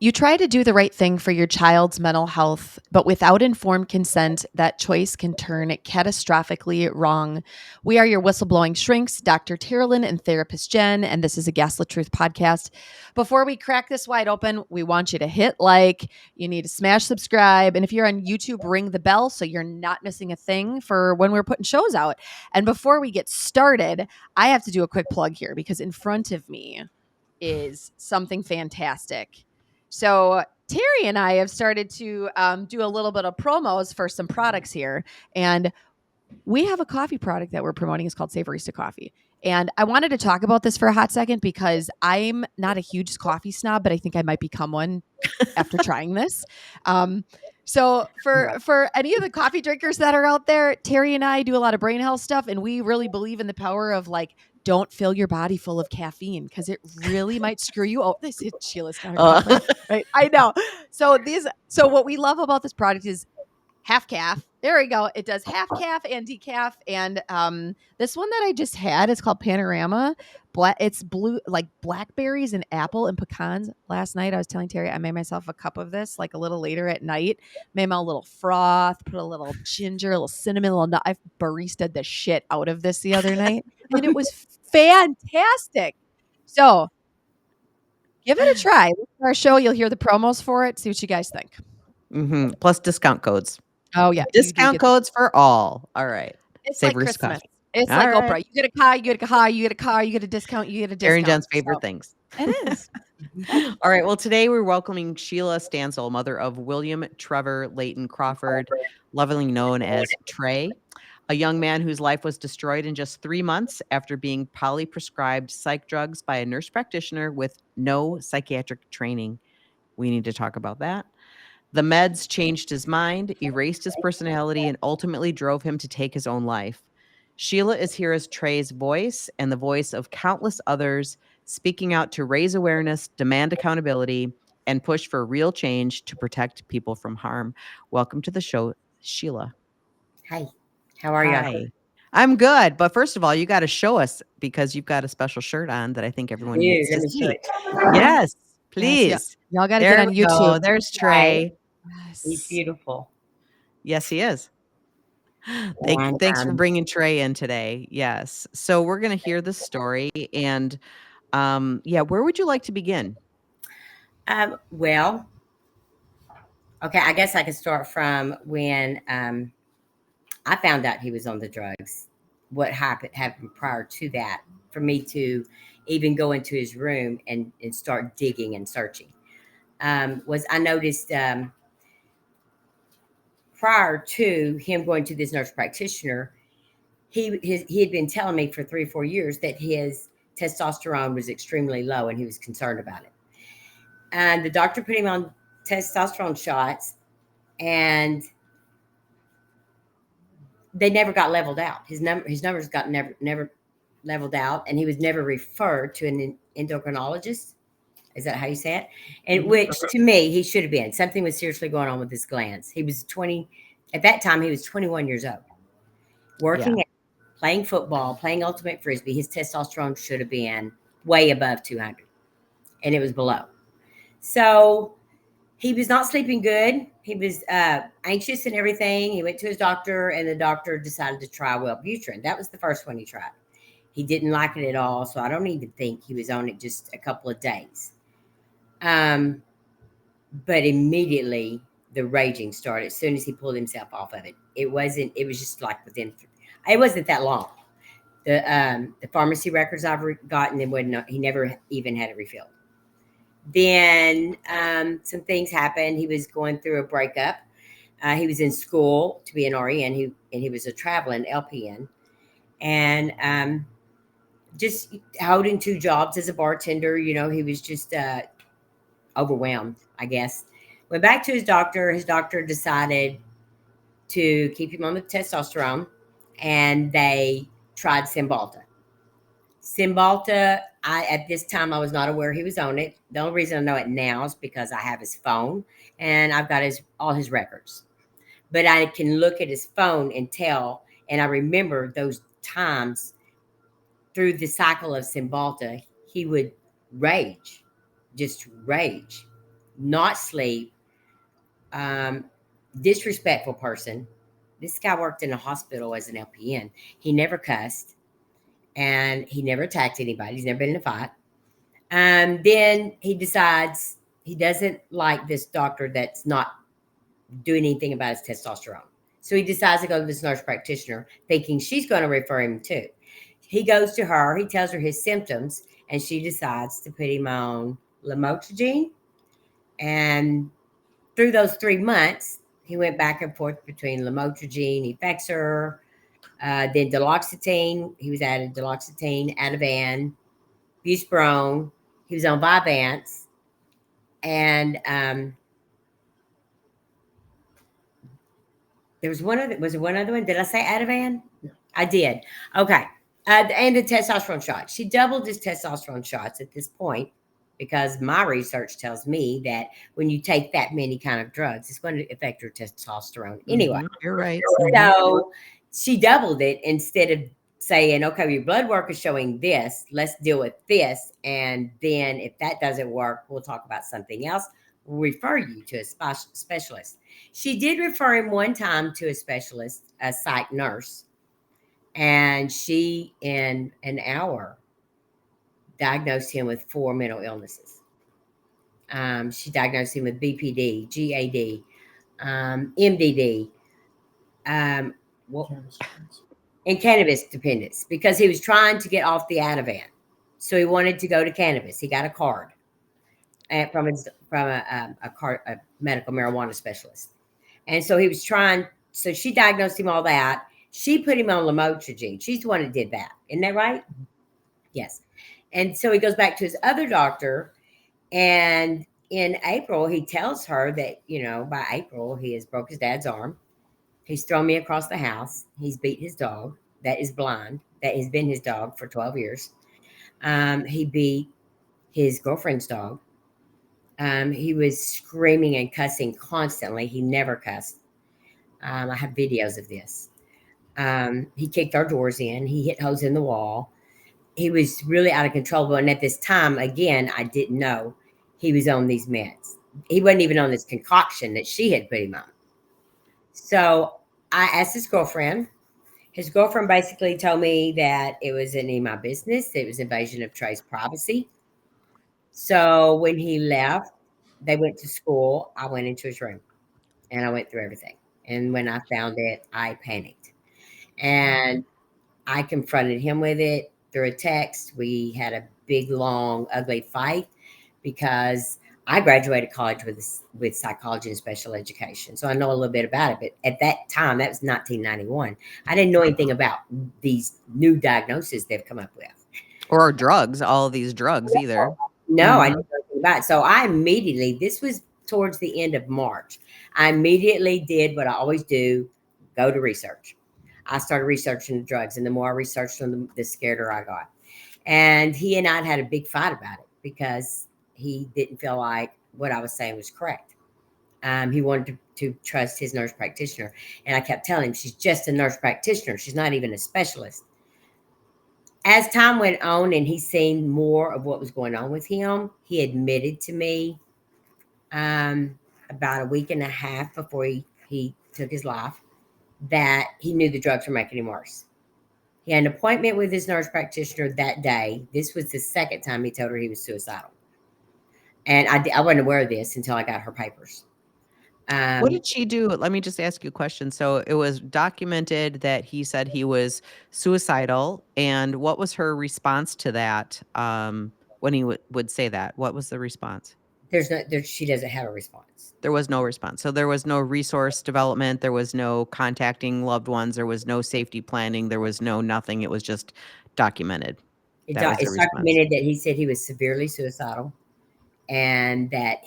You try to do the right thing for your child's mental health, but without informed consent, that choice can turn catastrophically wrong. We are your whistleblowing shrinks, Dr. Terrelyn and therapist Jen, and this is a Gaslit Truth podcast. Before we crack this wide open, we want you to hit like, you need to smash subscribe, and if you're on YouTube, ring the bell so you're not missing a thing for when we're putting shows out. And before we get started, I have to do a quick plug here because in front of me is something fantastic. So Terry and I have started to do a little bit of promos for some products here, and we have a coffee product that we're promoting. It's called Savorista Coffee. And I wanted to talk about this for a hot second because I'm not a huge coffee snob, but I think I might become one after trying this. So for any of the coffee drinkers that are out there, Terry and I do a lot of brain health stuff, and we really believe in the power of like, don't fill your body full of caffeine because it really might screw you. Oh, this is Sheila's got her coffee. Right? I know. So what we love about this product is half calf. There we go. It does half calf and decaf. And this one that I just had is called Panorama. It's blue, like blackberries and apple and pecans. Last night I was telling Terry I made myself a cup of this like a little later at night. Made my little froth, put a little ginger, a little cinnamon, a little nut. I barista'd the shit out of this the other night, and it was fantastic. So give it a try. Listen to our show, you'll hear the promos for it. See what you guys think. Plus discount codes. Oh yeah, discount codes for all. All right. It's like Christmas. Coffee. It's all like right. Oprah. You get a car, you get a car, you get a car, you get a discount, you get a discount. Terry and Jen's favorite things. It is. All right. Well, today we're welcoming Sheila Stansel, mother of William Trevor Layton Crawford, lovingly known as Trey, a young man whose life was destroyed in just 3 months after being polyprescribed psych drugs by a nurse practitioner with no psychiatric training. We need to talk about that. The meds changed his mind, erased his personality, and ultimately drove him to take his own life. Sheila is here as Trey's voice and the voice of countless others, speaking out to raise awareness, demand accountability, and push for real change to protect people from harm. Welcome to the show, Sheila. Hi. How are you? I'm good. But first of all, you got to show us because you've got a special shirt on that I think everyone needs to see. Yes, please. Yes, y'all got to get on YouTube. Go. There's Trey. Yes. He's beautiful. Yes, he is. Thanks for bringing Trey in today. Yes. So we're going to hear the story. And where would you like to begin? Well, okay, I guess I could start from when I found out he was on the drugs. What happened prior to that for me to even go into his room and start digging and searching was I noticed prior to him going to this nurse practitioner, he had been telling me for 3 or 4 years that his testosterone was extremely low and he was concerned about it. And the doctor put him on testosterone shots and they never got leveled out. His numbers got never leveled out, and he was never referred to an endocrinologist. Is that how you say it? And which to me, he should have been. Something was seriously going on with his glands. He was 20 at that time. He was 21 years old, working, playing football, playing ultimate frisbee. His testosterone should have been way above 200, and it was below. So he was not sleeping good. He was anxious and everything. He went to his doctor, and the doctor decided to try Wellbutrin. That was the first one he tried. He didn't like it at all, so I don't even think he was on it just a couple of days. But immediately the raging started as soon as he pulled himself off of it. It was just like it wasn't that long. The pharmacy records I've gotten, he never even had it refilled. Then some things happened. He was going through a breakup. He was in school to be an RN, and he was a traveling LPN, and just holding 2 jobs as a bartender. He was just overwhelmed, I guess. Went back to his doctor. His doctor decided to keep him on the testosterone, and they tried Cymbalta. At this time, I was not aware he was on it. The only reason I know it now is because I have his phone and I've got all his records. But I can look at his phone and tell, and I remember those times through the cycle of Cymbalta, he would just rage. not sleep, disrespectful person. This guy worked in a hospital as an LPN. He never cussed, and he never attacked anybody. He's never been in a fight. Then he decides he doesn't like this doctor that's not doing anything about his testosterone. So he decides to go to this nurse practitioner, thinking she's going to refer him too. He goes to her, he tells her his symptoms, and she decides to put him on lamotrigine. And through those 3 months, he went back and forth between lamotrigine, Effexor, then duloxetine. He was added duloxetine, Ativan, buspirone. He was on Vyvanse, and there was one other. Was there one other one? Did I say Ativan? No. I did. Okay. And the testosterone shots. She doubled his testosterone shots at this point because my research tells me that when you take that many kind of drugs, it's going to affect your testosterone anyway. You're right. So she doubled it instead of saying, okay, your blood work is showing this. Let's deal with this. And then if that doesn't work, we'll talk about something else. We'll refer you to a specialist. She did refer him one time to a specialist, a psych nurse, and she, in an hour, diagnosed him with 4 mental illnesses. She diagnosed him with BPD, GAD, MDD, and cannabis dependence because he was trying to get off the Ativan. So he wanted to go to cannabis. He got a card from a medical marijuana specialist. And so he was trying, so she diagnosed him all that. She put him on lamotrigine. She's the one that did that. Isn't that right? Yes. And so he goes back to his other doctor. And in April, he tells her that, by April, he has broke his dad's arm. He's thrown me across the house. He's beat his dog that is blind, that has been his dog for 12 years. He beat his girlfriend's dog. He was screaming and cussing constantly. He never cussed. I have videos of this. He kicked our doors in. He hit holes in the wall. He was really out of control. And at this time, again, I didn't know he was on these meds. He wasn't even on this concoction that she had put him on. So I asked his girlfriend. His girlfriend basically told me that it wasn't any of my business. It was invasion of Trey's privacy. So when he left, they went to school. I went into his room and I went through everything. And when I found it, I panicked. And I confronted him with it through a text. We had a big, long, ugly fight because I graduated college with psychology and special education. So I know a little bit about it. But at that time, that was 1991. I didn't know anything about these new diagnoses they've come up with. Or drugs, all of these drugs either. No, I didn't know anything about it. So I immediately, this was towards the end of March, I immediately did what I always do, go to research. I started researching the drugs, and the more I researched them, the scareder I got. And he and I had a big fight about it because he didn't feel like what I was saying was correct. He wanted to trust his nurse practitioner. And I kept telling him, she's just a nurse practitioner. She's not even a specialist. As time went on and he seen more of what was going on with him, he admitted to me about a week and a half before he took his life that he knew the drugs were making him worse. He had an appointment with his nurse practitioner that day. This was the second time he told her he was suicidal. And I wasn't aware of this until I got her papers. What did she do? Let me just ask you a question. So it was documented that he said he was suicidal. And what was her response to that when he would say that? What was the response? She doesn't have a response. There was no response. So there was no resource development. There was no contacting loved ones. There was no safety planning. There was no nothing. It was just documented. It's documented that he said he was severely suicidal and that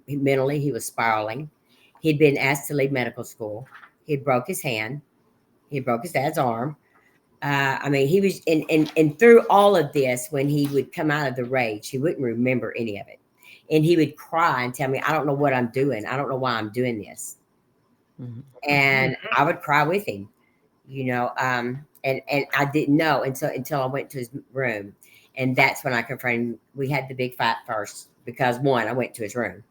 mentally he was spiraling. He'd been asked to leave medical school. He broke his hand. He broke his dad's arm. He was and through all of this, when he would come out of the rage, he wouldn't remember any of it. And he would cry and tell me, I don't know what I'm doing. I don't know why I'm doing this. Mm-hmm. And I would cry with him, and I didn't know until I went to his room. And that's when I confronted him. We had the big fight first because, one, I went to his room.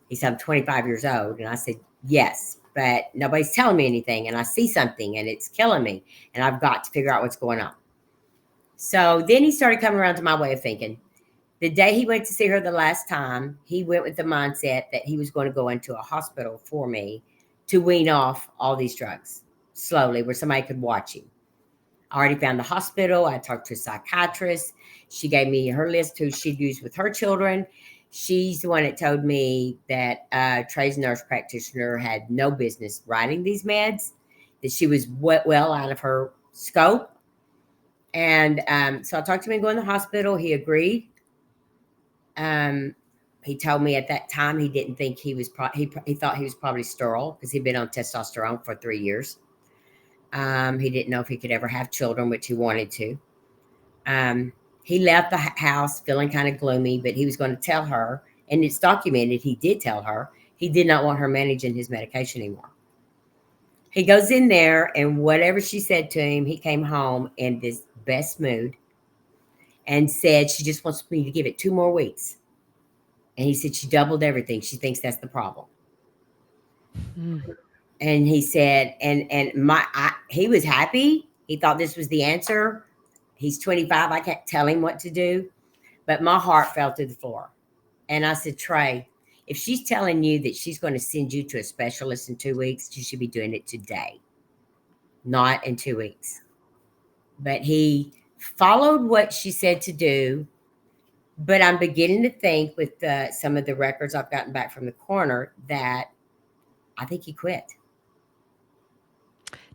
He said, I'm 25 years old. And I said, yes, but nobody's telling me anything. And I see something and it's killing me. And I've got to figure out what's going on. So then he started coming around to my way of thinking. The day he went to see her the last time, he went with the mindset that he was going to go into a hospital for me to wean off all these drugs slowly where somebody could watch him. I already found the hospital. I talked to a psychiatrist. She gave me her list who she'd use with her children. She's the one that told me that Trey's nurse practitioner had no business writing these meds, that she was well out of her scope. And so I talked to him and go in the hospital. He agreed. He told me at that time he didn't think he was he thought he was probably sterile because he'd been on testosterone for 3 years. He didn't know if he could ever have children, which he wanted to. He left the house feeling kind of gloomy, but he was going to tell her, and it's documented, he did tell her, he did not want her managing his medication anymore. He goes in there, and whatever she said to him, he came home in this best mood and said she just wants me to give it 2 more weeks. And he said she doubled everything. She thinks that's the problem. And he said, he was happy. He thought this was the answer. He's 25. I can't tell him what to do. But my heart fell to the floor. And I said, Trey, if she's telling you that she's going to send you to a specialist in 2 weeks, you should be doing it today, not in 2 weeks. But he followed what she said to do. But I'm beginning to think with some of the records I've gotten back from the coroner that I think he quit.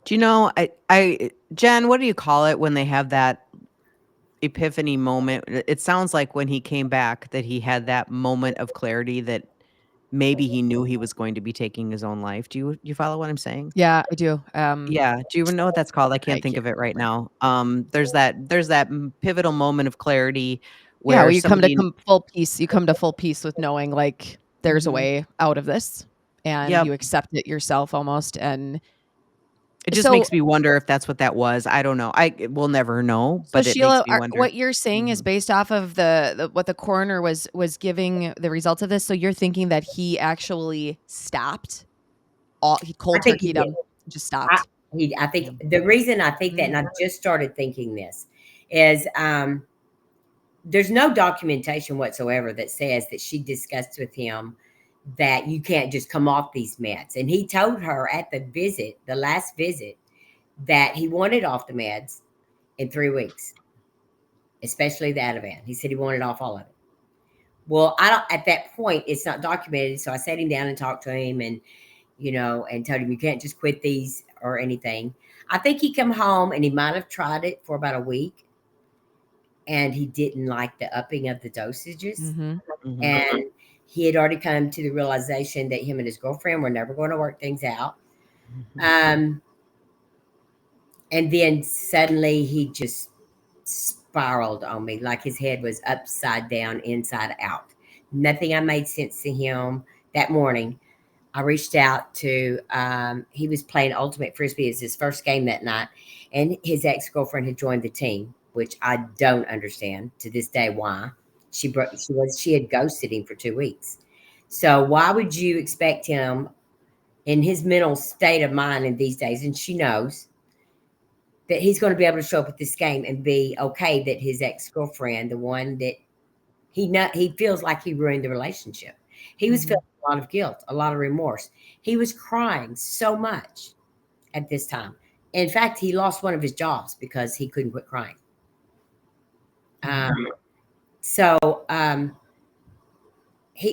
Do you know, Jen, what do you call it when they have that epiphany moment? It sounds like when he came back that he had that moment of clarity that maybe he knew he was going to be taking his own life. Do you follow what I'm saying? Yeah, I do. Yeah. Do you even know what that's called? I can't think can't of it right remember. now. There's that pivotal moment of clarity Yeah, where where you come to somebody full peace. You come to full peace with knowing like there's a Mhm. way out of this, and Yep. you accept it yourself almost. And It just so, makes me wonder if that's what that was. I don't know. We'll never know, so but it makes Sheila, me wonder. what you're saying is Mhm. based off of what the coroner was giving the results of this. So you're thinking that he actually stopped he I cold think he turkeyed did. him, just I, stopped. I Yeah. think the reason I think that, and I just started thinking this, is there's no documentation whatsoever that says that she discussed with him that you can't just come off these meds. And he told her at the last visit, that he wanted off the meds in 3 weeks, especially the Ativan. He said he wanted off all of it. Well, I don't, at that point, it's not documented. So I sat him down and talked to him and, and told him you can't just quit these or anything. I think he come home and he might have tried it for about a week and he didn't like the upping of the dosages. Mm-hmm. Mhm. And he had already come to the realization that him and his girlfriend were never going to work things out. Mhm. And then suddenly he just spiraled on me like his head was upside down, inside out. Nothing I made sense to him. That morning, I reached out to, he was playing Ultimate Frisbee as his first game that night, and his ex girlfriend had joined the team, which I don't understand to this day why. She had ghosted him for 2 weeks. So why would you expect him in his mental state of mind in these days? And she knows that he's going to be able to show up at this game and be okay that his ex-girlfriend, the one that he feels like he ruined the relationship. He was Mm-hmm. feeling a lot of guilt, a lot of remorse. He was crying so much at this time. In fact, he lost one of his jobs because he couldn't quit crying. Um, so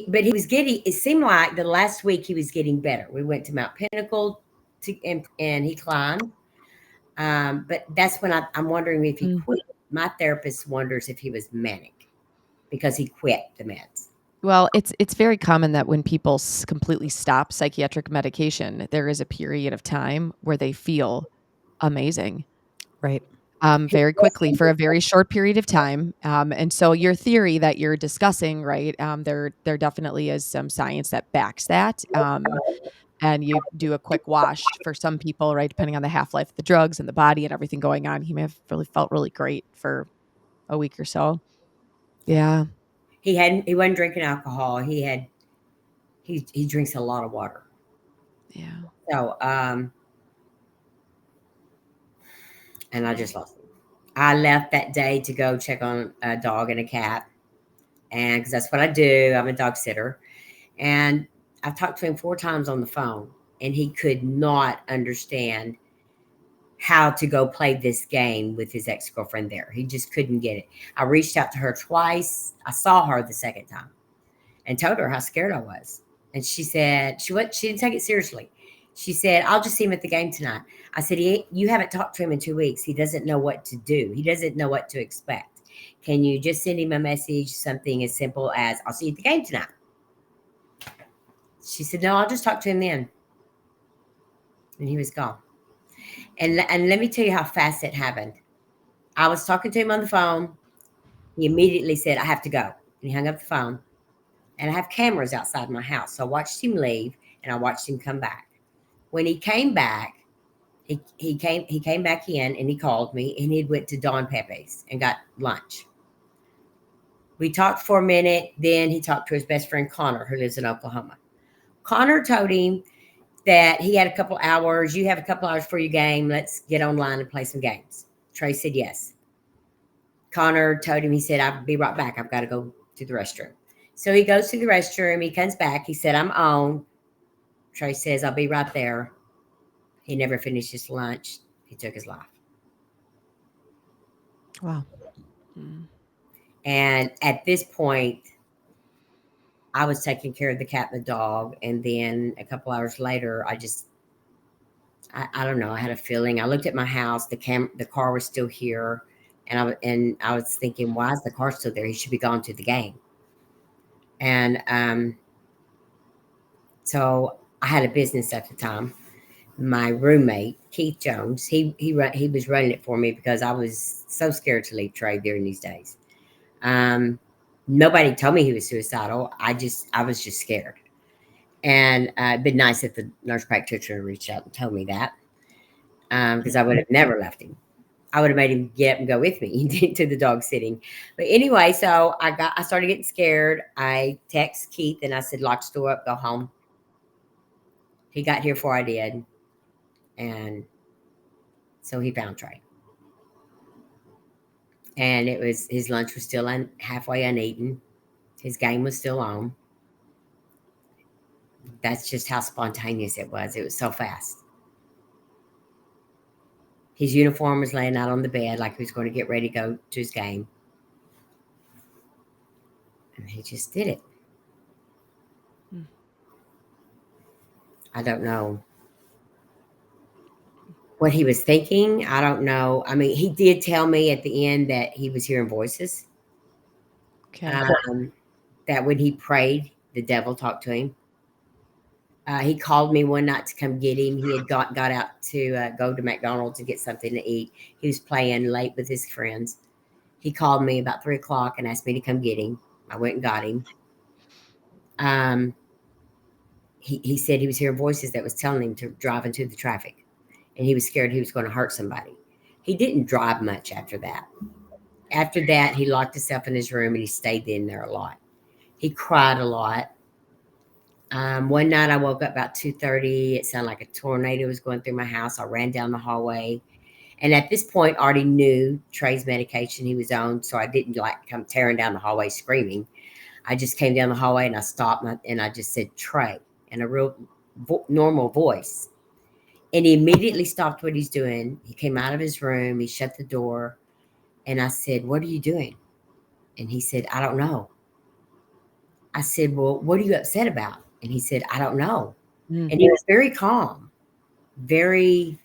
but he was getting. It seemed like the last week he was getting better. We went to Mount Pinnacle and he climbed. But that's when I'm wondering if he quit. My therapist wonders if he was manic because he quit the meds. Well, it's very common that when people completely stop psychiatric medication, there is a period of time where they feel amazing. Right. Very quickly for a very short period of time. And so your theory that you're discussing, right? There definitely is some science that backs that. And you do a quick wash for some people, right? Depending on the half life of the drugs and the body and everything going on, he may have really felt really great for a week or so. Yeah. He wasn't drinking alcohol. He He drinks a lot of water. Yeah. So and I just lost him. I left that day to go check on a dog and a cat, and because that's what I do. I'm a dog sitter, and I've talked to him 4 times on the phone, and he could not understand how to go play this game with his ex-girlfriend there. He just couldn't get it. I reached out to her twice. I saw her the second time and told her how scared I was. And she said she didn't take it seriously. She said, "I'll just see him at the game tonight." I said, "You haven't talked to him in 2 weeks. He doesn't know what to do. He doesn't know what to expect. Can you just send him a message, something as simple as, 'I'll see you at the game tonight'?" She said, "No, I'll just talk to him then." And he was gone. And let me tell you how fast it happened. I was talking to him on the phone. He immediately said, "I have to go." And he hung up the phone. And I have cameras outside my house. So I watched him leave and I watched him come back. When he came back, he came back in and he called me and he went to Don Pepe's and got lunch. We talked for a minute. Then he talked to his best friend Connor, who lives in Oklahoma. Connor told him that he had a couple hours. "You have a couple hours for your game. Let's get online and play some games." Trey said yes. Connor told him, he said, "I'll be right back. I've got to go to the restroom." So he goes to the restroom. He comes back. He said, "I'm on." Trey says, "I'll be right there." He never finished his lunch. He took his life. Wow. And at this point, I was taking care of the cat and the dog. And then a couple hours later, I don't know. I had a feeling. I looked at my house. The car was still here. And I was thinking, why is the car still there? He should be gone to the game. And so I had a business at the time. My roommate, Keith Jones, he was running it for me because I was so scared to leave Trey during these days. Nobody told me he was suicidal. I was just scared. And it'd been nice if the nurse practitioner reached out and told me that, because I would have never left him. I would have made him get up and go with me to the dog sitting. But anyway, so I started getting scared. I text Keith and I said, "Lock the door up, go home." He got here before I did. And so he found Trey. And it was, his lunch was still halfway uneaten. His game was still on. That's just how spontaneous it was. It was so fast. His uniform was laying out on the bed like he was going to get ready to go to his game. And he just did it. I don't know what he was thinking. I don't know. I mean, he did tell me at the end that he was hearing voices. Okay. That when he prayed, the devil talked to him. He called me one night to come get him. He had got out to go to McDonald's to get something to eat. He was playing late with his friends. He called me about 3:00 and asked me to come get him. I went and got him. He said he was hearing voices that was telling him to drive into the traffic, and he was scared he was going to hurt somebody. He didn't drive much after that. After that, he locked himself in his room and he stayed in there a lot. He cried a lot. One night I woke up about 2:30. It sounded like a tornado was going through my house. I ran down the hallway. And at this point, I already knew Trey's medication he was on. So I didn't come tearing down the hallway screaming. I just came down the hallway and I stopped and I just said, "Trey," in a real normal voice. And he immediately stopped what he's doing. He came out of his room. He shut the door. And I said, "What are you doing?" And he said, "I don't know." I said, "Well, what are you upset about?" And he said, "I don't know." And he was very calm, very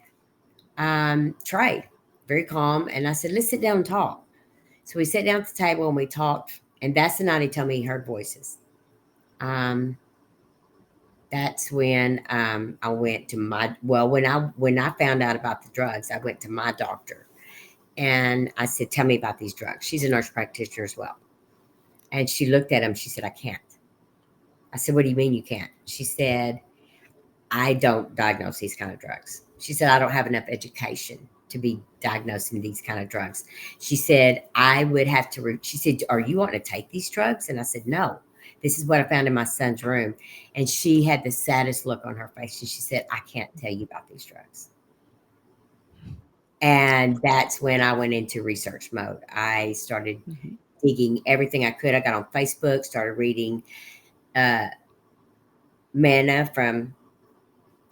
Trey, very calm. And I said, "Let's sit down and talk." So we sat down at the table and we talked. And that's the night he told me he heard voices. That's when I went to when I found out about the drugs, I went to my doctor and I said, "Tell me about these drugs." She's a nurse practitioner as well. And she looked at him. She said, "I can't." I said, "What do you mean you can't?" She said, "I don't diagnose these kind of drugs." She said, "I don't have enough education to be diagnosing these kind of drugs." She said, "I would have to," she said, "Are you wanting to take these drugs?" And I said, "No." This is what I found in my son's room. And she had the saddest look on her face. And she said, I can't tell you about these drugs. And that's when I went into research mode. I started digging everything I could. I got on Facebook, started reading Mana from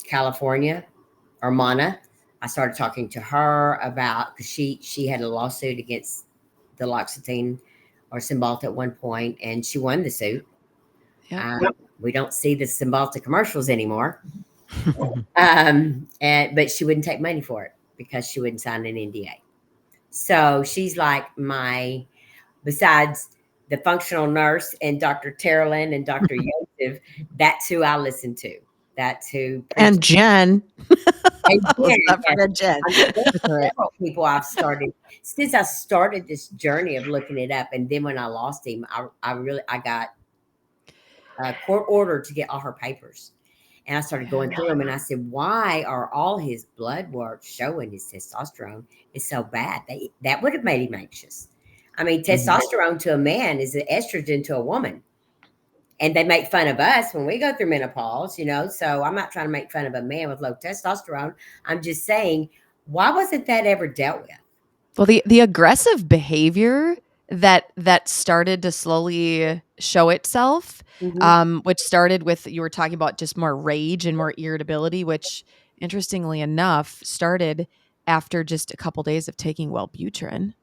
California, or Mana. I started talking to her about, because she had a lawsuit against the L'Occitane or Cymbalta at one point, and she won the suit. We don't see the Cymbalta commercials anymore. But she wouldn't take money for it because she wouldn't sign an NDA. So she's like besides the functional nurse and Dr. Terrelin and Dr. Yosef, that's who I listen to. That's who. And Jen. And Let's not forget Jen. Several people I've started since I started this journey of looking it up, and then when I lost him, I got a court order to get all her papers, and I started going through them, and I said, why are all his blood work showing his testosterone is so bad? That would have made him anxious. I mean, testosterone to a man is an estrogen to a woman. And they make fun of us when we go through menopause, so I'm not trying to make fun of a man with low testosterone. I'm just saying, why wasn't that ever dealt with? Well, the aggressive behavior that started to slowly show itself, which started with, you were talking about just more rage and more irritability, which interestingly enough started after just a couple days of taking Wellbutrin.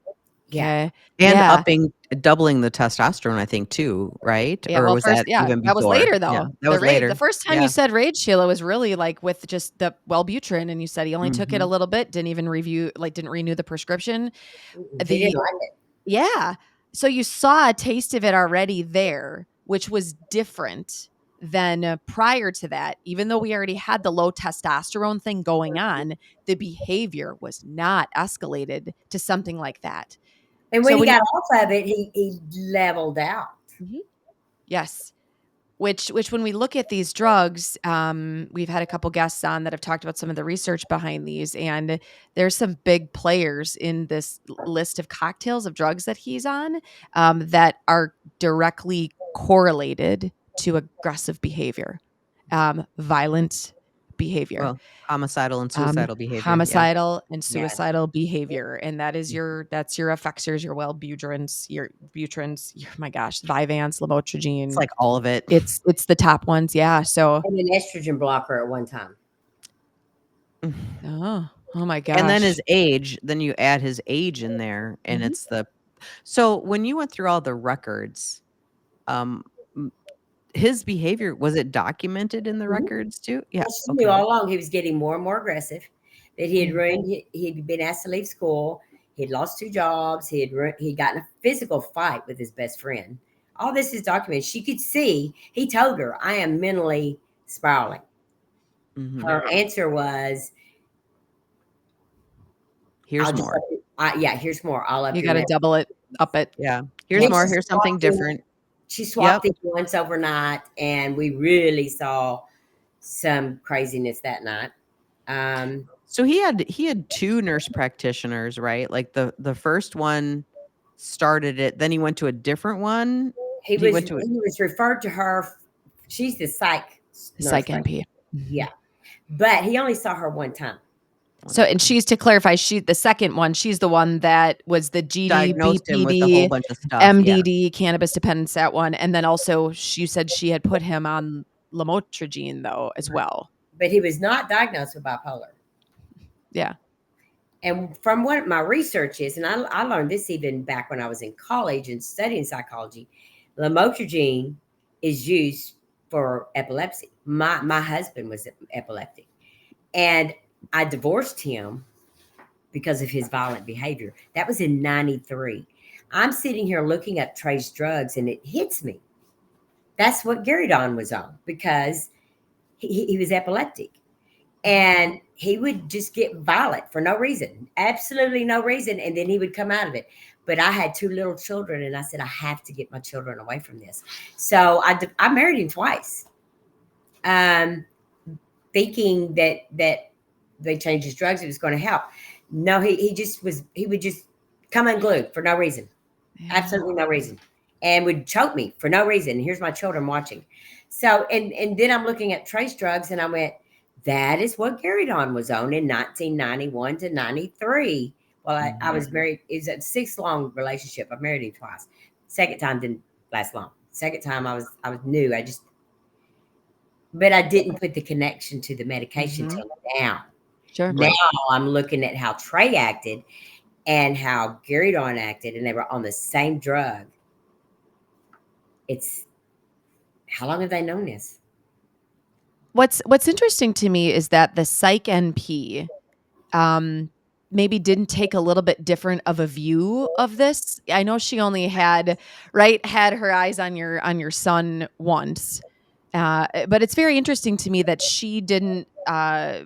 Yeah. And doubling the testosterone, I think, too, right? Yeah, Or well, was first, that even before? that was later, though. Yeah, that was later. The first time you said rage, Sheila, was really like with just the Wellbutrin, and you said he only took it a little bit, didn't even didn't renew the prescription. He didn't like it. Yeah. So you saw a taste of it already there, which was different than prior to that. Even though we already had the low testosterone thing going on, the behavior was not escalated to something like that. And when he got off of it, he leveled out. Yes. Which when we look at these drugs, we've had a couple guests on that have talked about some of the research behind these, and there's some big players in this list of cocktails of drugs that he's on that are directly correlated to aggressive behaviour, violent behavior. Well, homicidal and suicidal behavior. Homicidal and suicidal behavior. And that's your Effexors, your Wellbutrins, your Butrins, my gosh, Vyvanse, lamotrigine. It's like all of it. It's the top ones. Yeah. So and an estrogen blocker at one time. Oh my gosh. And then his age, then you add his age in there, and it's so when you went through all the records, his behavior, was it documented in the records too? Yeah. She knew all along he was getting more and more aggressive, that he had he'd been asked to leave school. He'd lost 2 jobs. He'd gotten a physical fight with his best friend. All this is documented. She could see, he told her, I am mentally spiraling. Her answer was, here's more. Here's more. I'll up you got to double it, up it. Yeah. Here's more. Here's something different. She swapped it once overnight, and we really saw some craziness that night. So he had 2 nurse practitioners, right? Like the first one started it, then he went to a different one. He was referred to her. She's the psych NP. Yeah, but he only saw her one time. So, and she's, to clarify, the second one, she's the one that was the GD, diagnosed him with a whole bunch of stuff, MDD, cannabis dependence, that one. And then also she said she had put him on lamotrigine though, as well. But he was not diagnosed with bipolar. Yeah. And from what my research is, and I learned this even back when I was in college and studying psychology, lamotrigine is used for epilepsy. My husband was epileptic, and I divorced him because of his violent behavior. That was in 93. I'm sitting here looking at trace drugs, and it hits me. That's what Gary Don was on, because he was epileptic. And he would just get violent for no reason, absolutely no reason. And then he would come out of it. But I had 2 little children, and I said, I have to get my children away from this. So I married him twice, thinking that they changed his drugs, it was going to help. No, he would just come unglued for no reason. Yeah. Absolutely no reason. and would choke me for no reason. Here's my children watching. So, and then I'm looking at trace drugs, and I went, that is what Garidon was on in 1991 to 93. Well, I was married. It was a 6 long relationship. I married him twice. Second time didn't last long. Second time I was new. But I didn't put the connection to the medication till now. Sure. Now I'm looking at how Trey acted and how Garidon acted, and they were on the same drug. It's how long have they known this? What's interesting to me is that the psych NP maybe didn't take a little bit different of a view of this. I know she only had her eyes on your son once. But it's very interesting to me that she didn't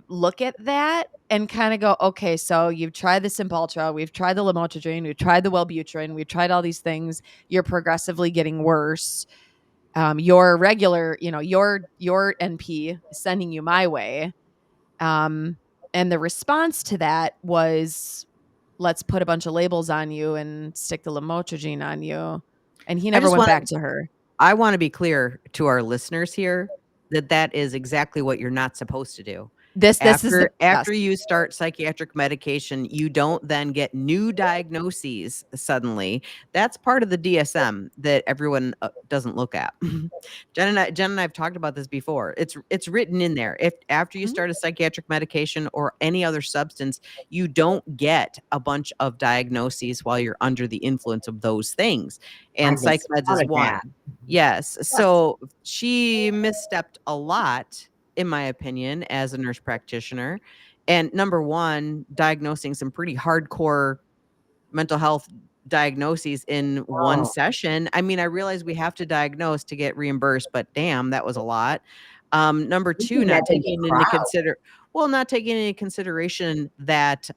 look at that and kind of go, okay, so you've tried the Cymbalta, we've tried the lamotrigine, we've tried the Wellbutrin, we've tried all these things. You're progressively getting worse. Your regular, your NP is sending you my way. And the response to that was, let's put a bunch of labels on you and stick the lamotrigine on you. And he I never just went want back to her. I want to be clear to our listeners here that that is exactly what you're not supposed to do. This is the After you start psychiatric medication, you don't then get new diagnoses suddenly. That's part of the DSM that everyone doesn't look at. Jen and I have talked about this before. It's written in there. If after you start a psychiatric medication or any other substance, you don't get a bunch of diagnoses while you're under the influence of those things. And psych meds is one. Yes. So she misstepped a lot, in my opinion, as a nurse practitioner. And number one, diagnosing some pretty hardcore mental health diagnoses in one session. I mean, I realize we have to diagnose to get reimbursed, but damn, that was a lot. Number two, not taking into consideration that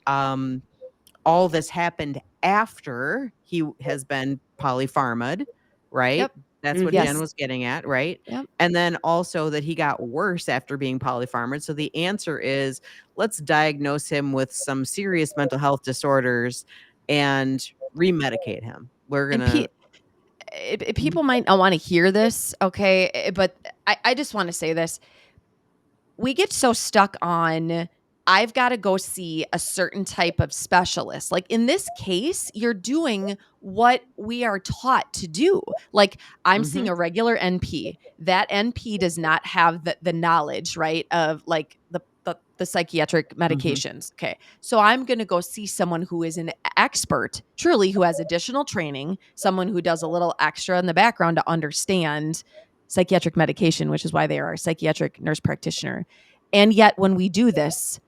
all this happened after he has been polypharmaed, right? Yep. That's what Yes. Jen was getting at, right? Yep. And then also that he got worse after being polypharmaed. So the answer is let's diagnose him with some serious mental health disorders and remedicate him. We're going to people might not want to hear this, okay? But I just want to say this. We get so stuck on, I've got to go see a certain type of specialist. Like in this case, you're doing what we are taught to do. Like I'm seeing a regular NP. That NP does not have the knowledge, right, of like the psychiatric medications. Okay. So I'm going to go see someone who is an expert, truly, who has additional training, someone who does a little extra in the background to understand psychiatric medication, which is why they are a psychiatric nurse practitioner. And yet when we do this,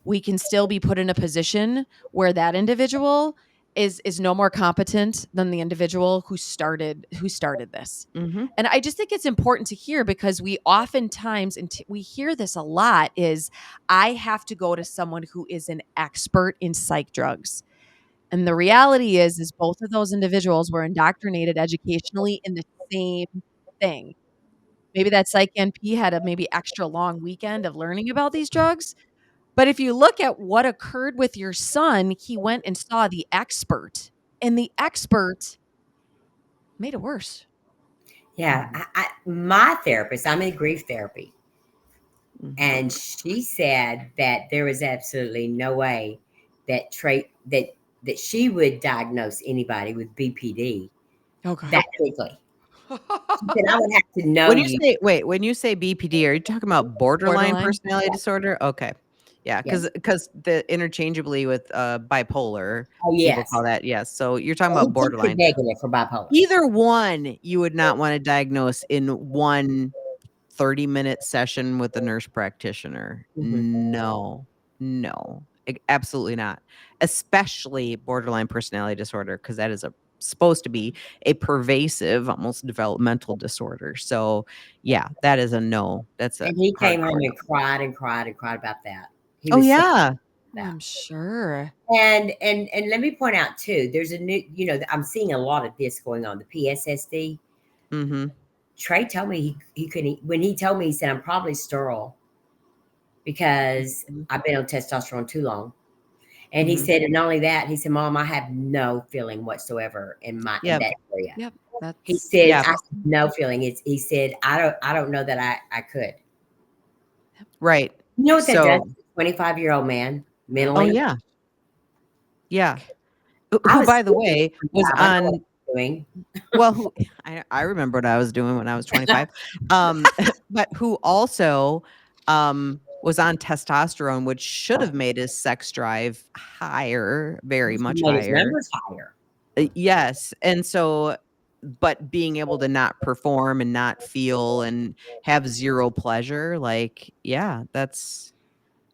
we can still be put in a position where that individual is no more competent than the individual who started this. And I just think it's important to hear, because we oftentimes, and we hear this a lot, is I have to go to someone who is an expert in psych drugs. And the reality is both of those individuals were indoctrinated educationally in the same thing. Maybe that psych NP had a maybe extra long weekend of learning about these drugs. But if you look at what occurred with your son, he went and saw the expert, and the expert made it worse. Yeah. My therapist, I'm in grief therapy. And she said that there was absolutely no way that that she would diagnose anybody with BPD that quickly. She said, I would have to know when you say BPD, are you talking about borderline personality disorder? Okay. Yeah, because the interchangeably with bipolar, people call that, yes. So you're talking about borderline. Negative for bipolar. Either one you would not want to diagnose in one 30-minute session with a nurse practitioner. No, absolutely not. Especially borderline personality disorder, because that is supposed to be a pervasive, almost developmental disorder. So yeah, that is a no. That's a And he came home and cried and cried and cried about that. He Oh was yeah. I'm sure. And let me point out too, there's a new, I'm seeing a lot of this going on, the PSSD. Trey told me he couldn't, when he told me, he said, I'm probably sterile because I've been on testosterone too long. And he Mhm. said, and not only that, he said, Mom, I have no feeling whatsoever in Yep. that area. Yep. He That's said, Yeah. I have no feeling. He said, I don't know that I could. Right. You know what that does So to a 25-year-old man oh, mentally? yeah. Yeah. I Who, was by the way, was 25. I know what on I'm doing. well, who I remember what I was doing when I was 25. But who also, was on testosterone, which should have made his sex drive higher, very He much made his higher. numbers higher. Yes, and so but being able to not perform and not feel and have 0 pleasure, like, yeah, that's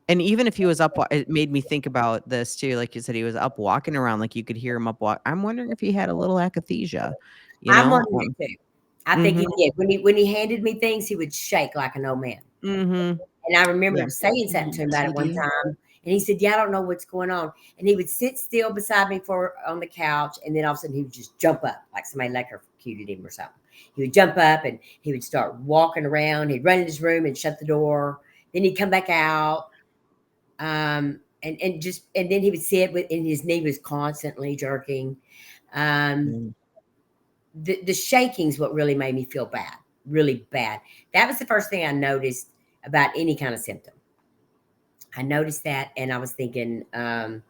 and even if he was up wa it made me think about this too, like you said, he was up walking around, like, you could hear him up walk I'm wondering if he had a little akathisia, you I'm know? wondering too. I think Mhm, he did. When he handed me things, he would shake like an old man. mhm, And I yeah, remember saying something to him about it one TD. time, and he said, "Yeah, I don't know what's going on." And he would sit still beside me for on the couch, and then all of a sudden he would just jump up like somebody electrocuted him or something. He would jump up and he would start walking around. He'd run in his room and shut the door. Then he'd come back out, and then he would sit with, and his knee was constantly jerking. Um, mm, the shaking's what really made me feel bad, really bad. That was the first thing I noticed about any kind of symptom. I noticed that, and I was thinking, I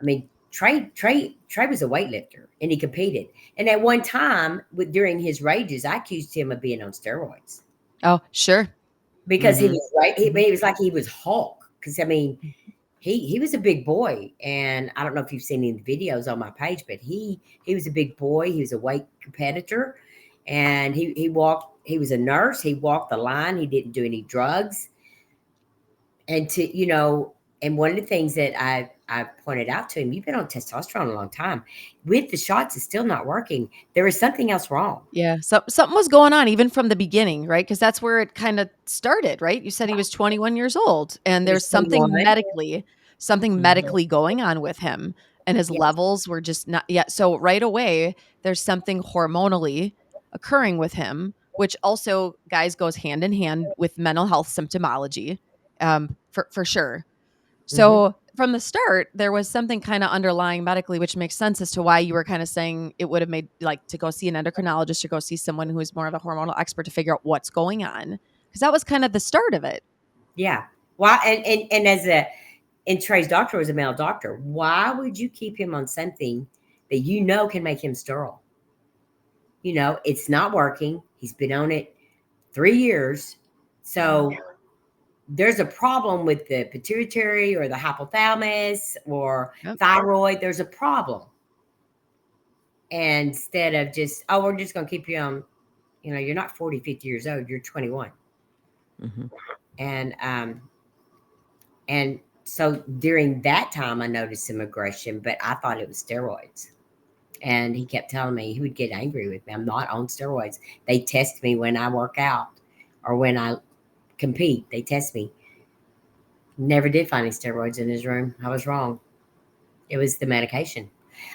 mean, Trey was a weightlifter, and he competed. And at one time, during his rages, I accused him of being on steroids Oh, sure. because he mhm, was right. He, Mhm. he was like he was Hulk. Because I mean, he was a big boy, and I don't know if you've seen any videos on my page, but he was a big boy. He was a weight competitor, and he walked. He was a nurse. He walked the line. He didn't do any drugs, and and one of the things that I pointed out to him, you've been on testosterone a long time. With the shots, it's still not working. There is something else wrong. Yeah, something was going on even from the beginning, right? Because that's where it kinda started, right? You said he was 21 years old, and He was there's 21. something mhm, medically going on with him, and his Yes. levels were just not yet. So right away, there's something hormonally occurring with him, which also, guys, goes hand in hand with mental health symptomology, for sure. Hmm. So from the start, there was something kind of underlying medically, which makes sense as to why you were kind of saying it would have made like to go see an endocrinologist or go see someone who is more of a hormonal expert to figure out what's going on. Because that was kind of the start of it. Yeah. Why? And as a and Trey's doctor was a male doctor. Why would you keep him on something that you know can make him sterile? It's not working. He's been on it 3 years. Mhm. So there's a problem with the pituitary or the hypothalamus or Yep. thyroid. There's a problem. And instead of just, oh, we're just going to keep you on, you're not 40, 50 years old, you're 21. mhm, And so during that time, I noticed some aggression, but I thought it was steroids. And he kept telling me he would get angry with me. I'm not on steroids. They test me when I work out or when I compete. They test me. Never did find any steroids in his room. I was wrong. It was the medication.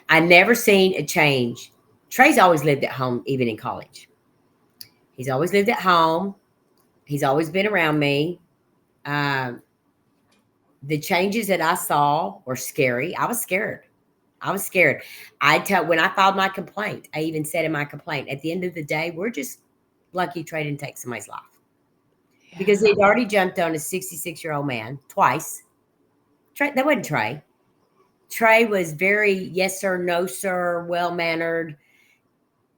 I never seen a change. Trey's always lived at home, even in college. He's always lived at home. He's always been around me. Um, the changes that I saw were scary. I was scared. I was scared. When I filed my complaint, I even said in my complaint, at the end of the day, we're just lucky Trey didn't take somebody's life because Yeah. he'd already jumped on a 66-year-old man twice. That wasn't Trey. Trey was very yes sir, no sir, well mannered.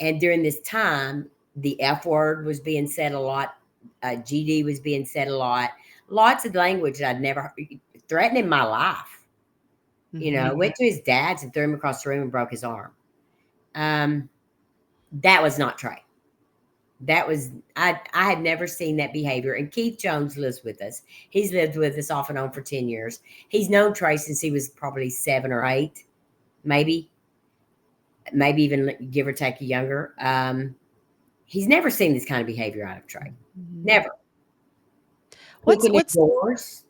And during this time, the F word was being said a lot. GD was being said a lot. Lots of language that I'd never threatening my life. Hmm. Went to his dad's and threw him across the room and broke his arm. Um, that was not Trey. That was I had never seen that behavior. And Keith Jones lives with us. He's lived with us off and on for 10 years. He's known Trey since he was probably 7 or 8, maybe even give or take younger. He's never seen this kind of behavior out of Trey. Hmm. Never. What's Kicking in what's doors.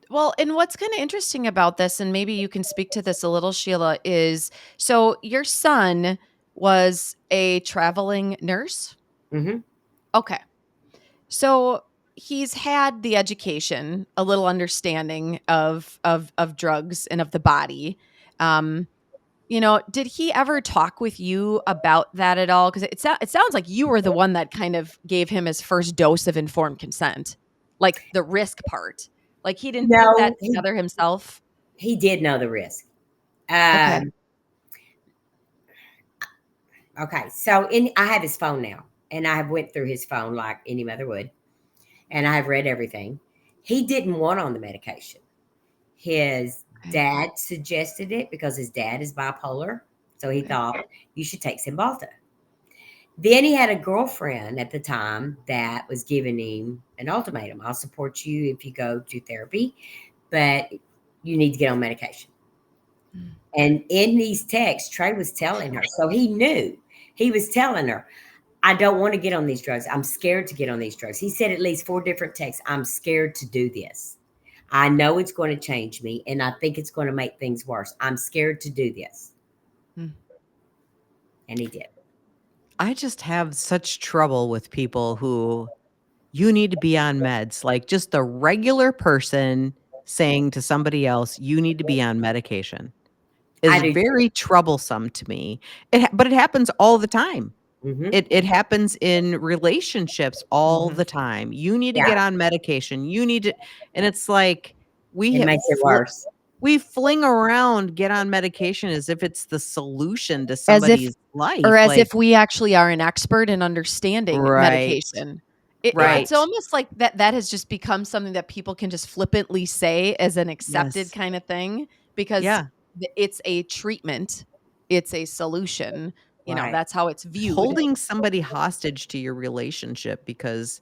well, and what's kind of interesting about this, and maybe you can speak to this a little, Sheila, is so your son was a traveling nurse. Hmm. Okay. So he's had the education, a little understanding of drugs and of the body. Um, did he ever talk with you about that at all? Because it sounds like you were the one that kind of gave him his first dose of informed consent, like the risk part. Like he didn't put that No, together himself. he did know the risk. Okay. Okay, so I have his phone now, and I have went through his phone like any mother would, and I have read everything. He didn't want on the medication. His Okay. dad suggested it because his dad is bipolar, so he Okay. thought you should take Cymbalta. Then he had a girlfriend at the time that was giving him an ultimatum: I'll support you if you go to therapy, but you need to get on medication. Mm. And in these texts, Trey was telling her, so he knew. He was telling her, I don't want to get on these drugs. I'm scared to get on these drugs. He said at least 4 different texts, I'm scared to do this. I know it's going to change me, and I think it's going to make things worse. I'm scared to do this. Mm. And he did. I just have such trouble with people who you need to be on meds, like just the regular person saying to somebody else, you need to be on medication I is do too. very troublesome to me. But it happens all the time. Hmm. It happens in relationships all Mhm. the time. You need to Yeah, get on medication. You need to, and it's like we it have makes it worse. we fling around get on medication as if it's the solution to As if somebody's or life. as Like, if we actually are an expert in understanding right, medication. Right. It's right. almost like that has just become something that people can just flippantly say as an accepted Yes. kind of thing because Yeah. it's a treatment, it's a solution, Right. that's how it's viewed. Holding somebody hostage to your relationship because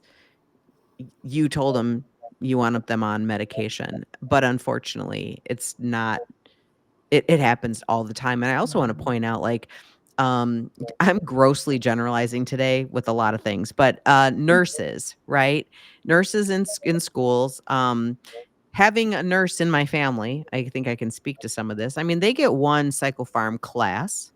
you told them you wanted them on medication, but unfortunately, it's not it happens all the time, and I also wanna Mhm. point out, like, I'm grossly generalizing today with a lot of things, but, nurses, right? Nurses in schools, having a nurse in my family, I think I can speak to some of this. I mean, they get 1 psychopharm class,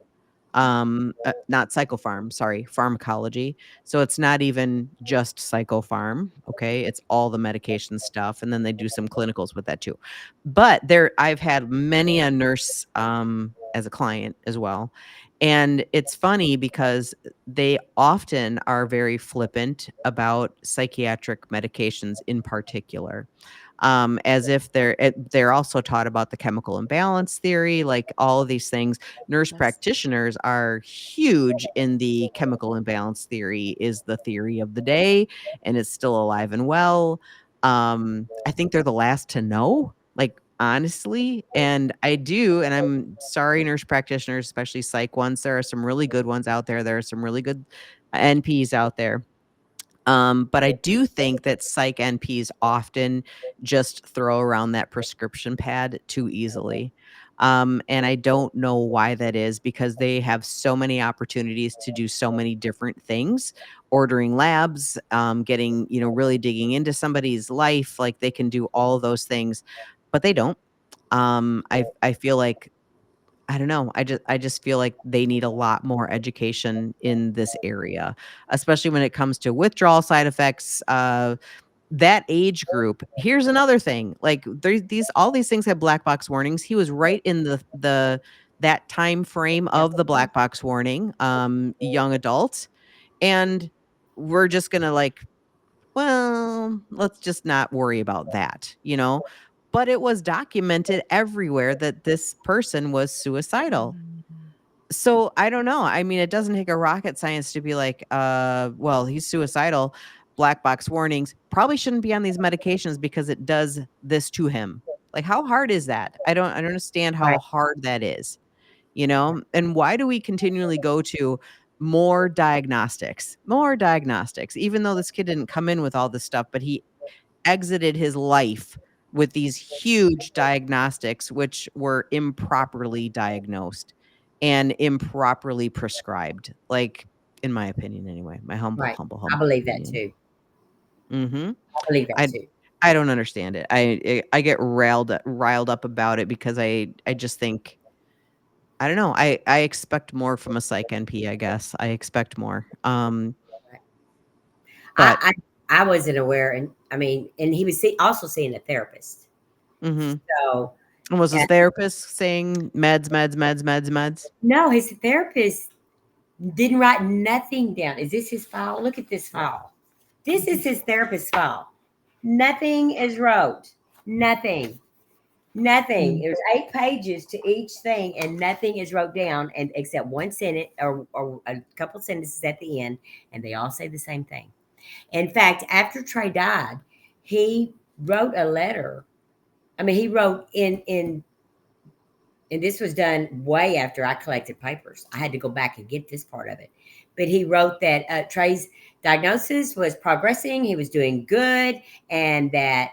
not psychopharm, sorry, pharmacology. So it's not even just psychopharm, okay? It's all the medication stuff, and then they do some clinicals with that too. But I've had many a nurse as a client as well. And it's funny because they often are very flippant about psychiatric medications in particular, as if they're also taught about the chemical imbalance theory, like all of these things. Nurse Yes. practitioners are huge in the chemical imbalance theory is the theory of the day, and it's still alive and well. I think they're the last to know, like, honestly, and I'm sorry, nurse practitioners, especially psych ones. There are some really good ones out there. There are some really good NPs out there. But I do think that psych NPs often just throw around that prescription pad too easily. And I don't know why that is because they have so many opportunities to do so many different things, ordering labs, getting, really digging into somebody's life. Like they can do all of those things, but they don't. I feel like I don't know. I just feel like they need a lot more education in this area, especially when it comes to withdrawal side effects, that age group. Here's another thing, like, these all these things have black box warnings. He was right in the that time frame Yep. of the black box warning, young adult, and we're just gonna, like, well, let's just not worry about that, you know? But it was documented everywhere that this person was suicidal. Mhm. So I don't know. I mean, it doesn't take a rocket science to be like, well, he's suicidal. Black box warnings probably shouldn't be on these medications because it does this to him. Like, how hard is that? I don't understand how Right. hard that is, you know? And why do we continually go to more diagnostics, even though this kid didn't come in with all this stuff, but he exited his life with these huge diagnostics, which were improperly diagnosed and improperly prescribed, like, in my opinion anyway, my humble, Right. humble, I humble believe that opinion. too. Mhm. I believe that I too. I don't understand it. I get riled up about it because I just think I don't know, I expect more from a psych NP, I guess. I expect more. Right. But I I wasn't aware, and I mean, and he was also seeing a therapist. Mm-hmm. So And was his uh, therapist saying meds, meds, meds, meds, meds? no, his therapist didn't write nothing down. Is this his file? Look at this file. This is his therapist's file. Nothing is wrote. Nothing. Nothing. Mm. It was 8 pages to each thing, and nothing is wrote down, and except one sentence or a couple sentences at the end, and they all say the same thing. In fact, after Trey died, he wrote a letter. I mean, he wrote in, and this was done way after I collected papers. I had to go back and get this part of it. But he wrote that Trey's diagnosis was progressing. He was doing good, and that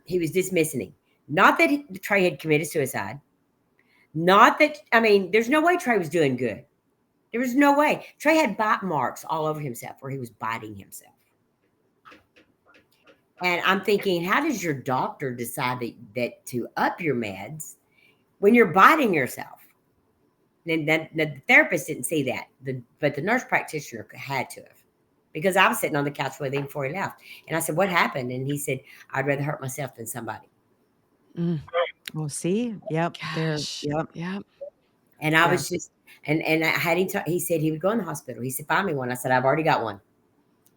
he was dismissing him. Not that Trey had committed suicide. Not that, I mean, there's no way Trey was doing good. There was no way. Trey had bite marks all over himself where he was biting himself. And I'm thinking, how does your doctor decide that to up your meds when you're biting yourself? And the therapist didn't see that, but the nurse practitioner had to have, because I was sitting on the couch with him before he left. And I said, what happened? And he said, I'd rather hurt myself than somebody. Mm. Oh, see? Yep. There. Gosh. Yep. Yeah. And I Yeah. was just, and I had him, he said he would go in the hospital. He said, find me one. I said, I've already got one.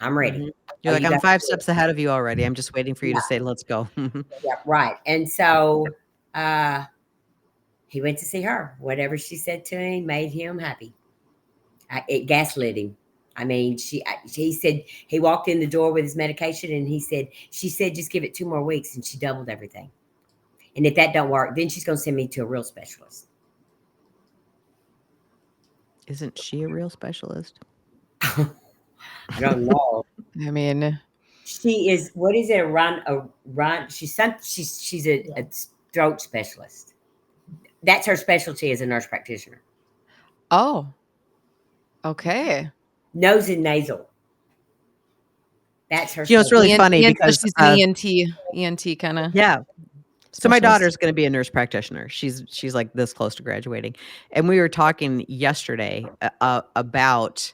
I'm ready. Mhm. You're like, you I'm got 5 to do it. steps ahead of you already. I'm just waiting for you to Yeah, say, let's go. yeah, right. And so he went to see her. Whatever she said to him made him happy. It gaslit him. I mean, he said he walked in the door with his medication, and she said, just give it 2 more weeks, and she doubled everything. And if that don't work, then she's going to send me to a real specialist. Isn't she a real specialist? I don't know. I mean, She is. What is it? She's a throat specialist. That's her specialty as a nurse practitioner. oh, okay. Nose and nasal. That's her You know, it's really specialty. funny So because, she's an ENT kind of yeah. So my specialist. daughter's going to be a nurse practitioner. She's like this close to graduating. And we were talking yesterday about,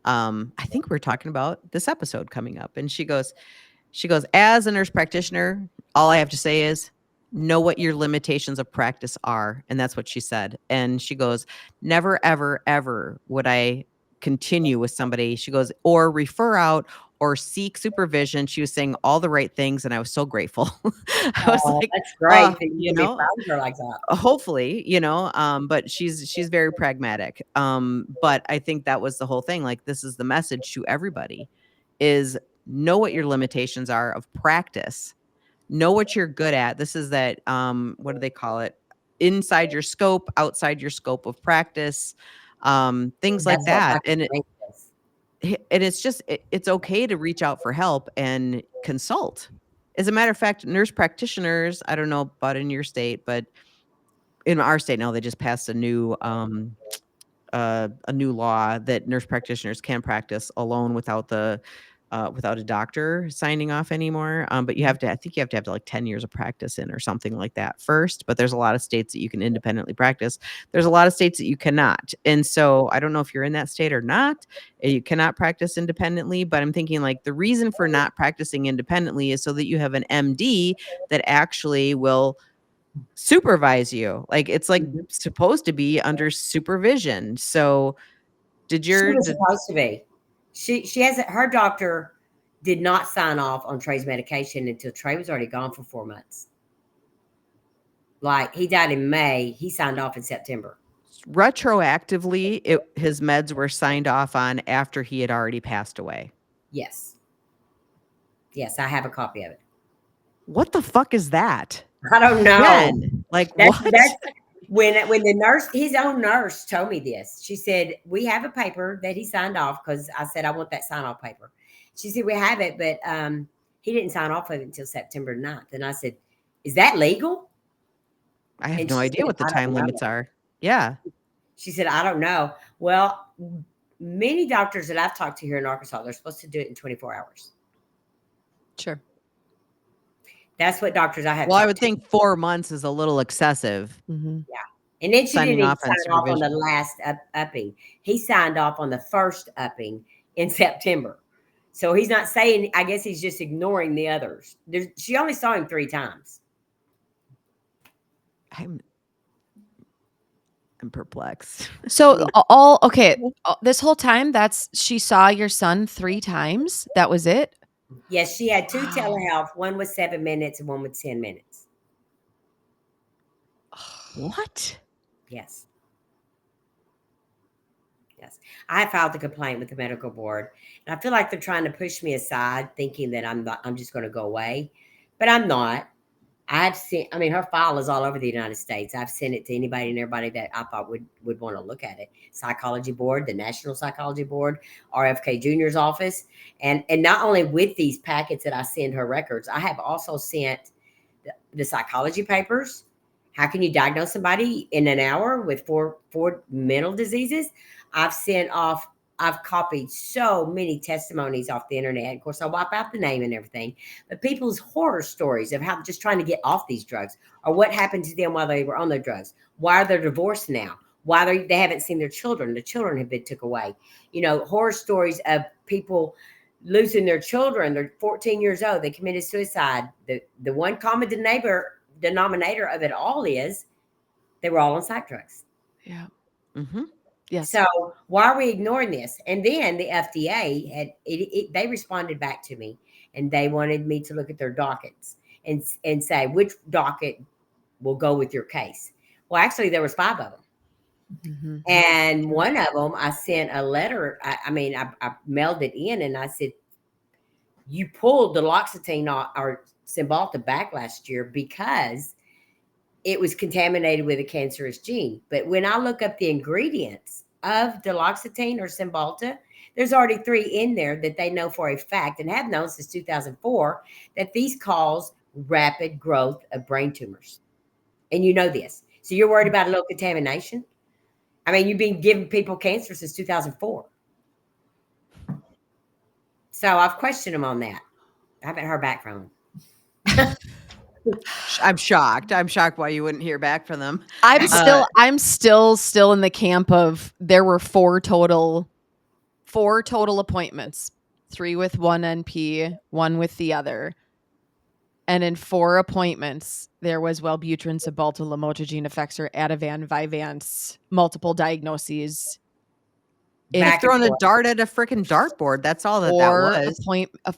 I think we were talking about this episode coming up. And she goes, as a nurse practitioner, all I have to say is know what your limitations of practice are. And that's what she said. And she goes, never, ever, ever would I continue with somebody. She goes, or refer out or seek supervision. She was saying all the right things. And I was so grateful. I was Oh, like, that's great that you you can be know, proud of her like that. hopefully, but she's very pragmatic. But I think that was the whole thing. Like, this is the message to everybody is know what your limitations are of practice, know what you're good at. This is that, what do they call it? Inside your scope, outside your scope of practice, things like That's what that. Dr. Frank says. And it's just, it's okay to reach out for help and consult. As a matter of fact, nurse practitioners, I don't know about in your state, but in our state now, they just passed a new law that nurse practitioners can practice alone without a doctor signing off anymore. But you have to, I think you have to have like 10 years of practice in or something like that first. But there's a lot of states that you can independently practice. There's a lot of states that you cannot. And so I don't know if you're in that state or not. You cannot practice independently. But I'm thinking like the reason for not practicing independently is so that you have an MD that actually will supervise you. Like it's like Mhm. supposed to be under supervision. So did She your was supposed to be. She hasn't. Her doctor did not sign off on Trey's medication until Trey was already gone for 4 months. Like he died in May, he signed off in September. retroactively his meds were signed off on after he had already passed away? Yes, yes, I have a copy of it. What the fuck is that? I don't know. Jen, like That's what? when the nurse, his own nurse, told me this. She said, we have a paper that he signed off, because I said I want that sign off paper. She said, we have it, but he didn't sign off of it until September 9th. And I said, is that legal? I have And no she idea said, what the I time don't know. limits are. Yeah. She said, I don't know. Well, many doctors that I've talked to here in Arkansas, they're supposed to do it in 24 hours. Sure. That's what doctors I have Well, I talked would to. think 4 months is a little excessive. Mm-hmm. Yeah. And then she Signing didn't even off on sign off on the supervision. last upping. He signed off on the first upping in September. So he's not saying, I guess he's just ignoring the others. She only saw him 3 times. I'm perplexed. So this whole time she saw your son 3 times. That was it? Yes, she had 2 Wow. telehealth. One was 7 minutes and one was 10 minutes. What? Yes. Yes. I filed a complaint with the medical board, and I feel like they're trying to push me aside, thinking that I'm just going to go away, but I'm not. I've seen, I mean, her file is all over the United States. I've sent it to anybody and everybody that I thought would want to look at it. Psychology board, the National Psychology Board, RFK Jr.'s office. And not only with these packets that I send her records, I have also sent the psychology papers. How can you diagnose somebody in an hour with four mental diseases? I've copied so many testimonies off the internet. Of course, I wipe out the name and everything, but people's horror stories of how just trying to get off these drugs, or what happened to them while they were on their drugs. Why are they divorced now? Why they haven't seen their children? The children have been took away. Horror stories of people losing their children. They're 14 years old. They committed suicide. The one common denominator of it all is they were all on psych drugs. Yeah. Mm-hmm. Yes. So why are we ignoring this? And then the FDA they responded back to me, and they wanted me to look at their dockets and say which docket will go with your case. Well, actually, there was 5 of them. Mm-hmm. And one of them, I sent a letter. I mailed it in, and I said, you pulled the Loxetine or Cymbalta back last year because it was contaminated with a cancerous gene. But when I look up the ingredients of duloxetine or Cymbalta, there's already 3 in there that they know for a fact and have known since 2004 that these cause rapid growth of brain tumors. And you know this. So you're worried about a little contamination? I mean, you've been giving people cancer since 2004. So I've questioned them on that. I haven't heard back from them. I'm shocked. I'm shocked why you wouldn't hear back from them. I'm still in the camp of there were 4 total appointments. 3 with one NP, 1 with the other. And in 4 appointments, there was Wellbutrin, Cymbalta, lamotrigine, Effexor, Ativan, Vyvanse, multiple diagnoses. You've Back and thrown a forth. dart at a freaking dartboard. That's all that was.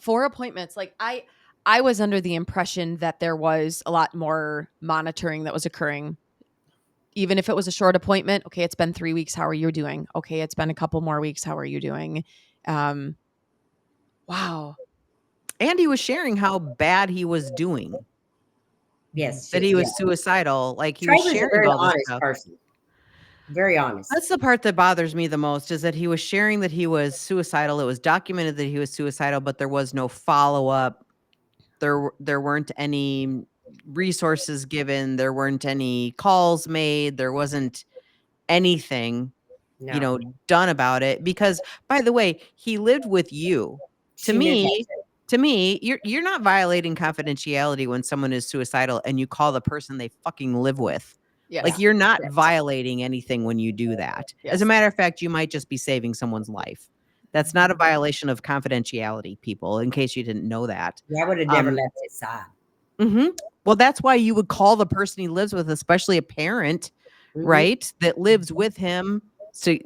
4 appointments. Like I was under the impression that there was a lot more monitoring that was occurring. Even if it was a short appointment, okay, it's been 3 weeks. How are you doing? Okay, it's been a couple more weeks. How are you doing? Wow. And he was sharing how bad he was doing. Yes. That he was suicidal. Like he Trey was was a sharing very all this honest stuff. person. Very honest. That's the part that bothers me the most, is that he was sharing that he was suicidal. It was documented that he was suicidal, but there was no follow-up. There weren't any resources given. There weren't any calls made. There wasn't anything, No. done about it. Because, by the way, he lived with you. She knew that To me, you're not violating confidentiality when someone is suicidal and you call the person they fucking live with. Yes. Like, you're not violating anything when you do that. Yes. As a matter of fact, you might just be saving someone's life. That's not a violation of confidentiality, people, in case you didn't know that. I would have never left his side. Mm-hmm. Well, that's why you would call the person he lives with, especially a parent, right, that lives with him, to